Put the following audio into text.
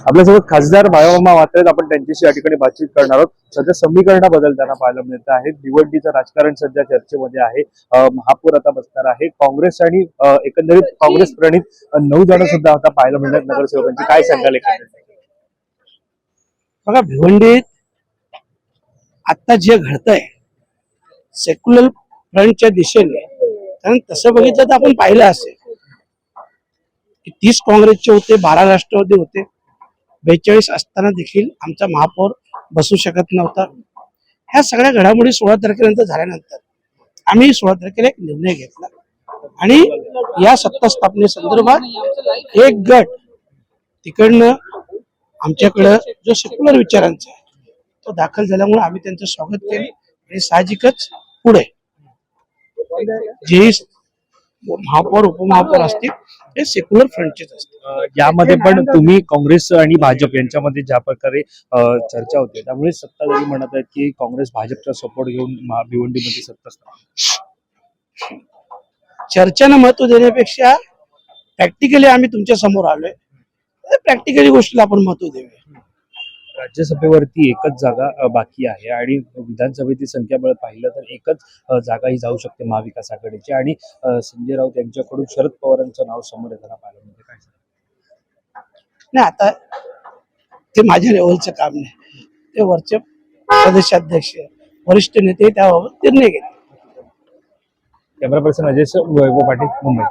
आपल्यासोबत खासदार बाळामामा मात्र आहेत. आपण त्यांच्याशी या ठिकाणी बातचीत करणार आहोत. सध्या समीकरणं बदलताना पाहायला मिळत आहे. भिवंडीचं राजकारण सध्या चर्चेमध्ये आहे. महापौर आता बसणार आहे. काँग्रेस आणि एकंदरीत काँग्रेस प्रणित 9 जण सुद्धा आता पाहायला मिळतात नगरसेवकांची. काय सांगाल एकंदरीत? बघा, भिवंडीत आता जे घडतंय सेक्युलर फ्रंटच्या दिशेने, कारण तसं बघितलं तर आपण पाहिलं असेल की 30 काँग्रेसचे होते, 12 राष्ट्रवादी होते, 42 असताना देखील आमचा महापौर बसू शकत नव्हता. ह्या सगळ्या घडामोडी 16 तारखेनंतर झाल्यानंतर आम्ही 16 तारखेला एक निर्णय घेतला आणि या सत्ता स्थापनेसंदर्भात एक गट तिकडनं आमच्याकडं जो सेक्युलर विचारांचा आहे तो दाखल झाल्यामुळे आम्ही त्यांचं स्वागत केलं आणि साहजिकच पुढे जे महापौर उपमहापौर असतील ते सेक्युलर फ्रंटचेच असतील. यामध्ये पण तुम्ही काँग्रेस आणि भाजप यांच्यामध्ये ज्या प्रकारे चर्चा होते, त्यामुळे सत्ताधारी म्हणत आहेत की काँग्रेस भाजपचा सपोर्ट घेऊन भिवंडीमध्ये सत्ता स्थापन. चर्चेला महत्व देण्यापेक्षा प्रॅक्टिकली आम्ही तुमच्या समोर आलोय, प्रॅक्टिकली गोष्टीला आपण महत्व देऊया. राज्यसभेवरती एकच जागा बाकी आहे आणि विधानसभेची संख्या पाहिलं तर एकच जागा ही जाऊ शकते महाविकास आघाडीची आणि संजय राऊत यांच्याकडून शरद पवारांचं नाव समोर येताना पाहिलं म्हणजे काय नाही, आता ते माझ्या लेवलचं काम नाही, ते वरचे प्रदेशाध्यक्ष वरिष्ठ नेते त्याबाबत निर्णय घेतील. कॅमेरा पर्सन अजय वैभव पाटील, मुंबई.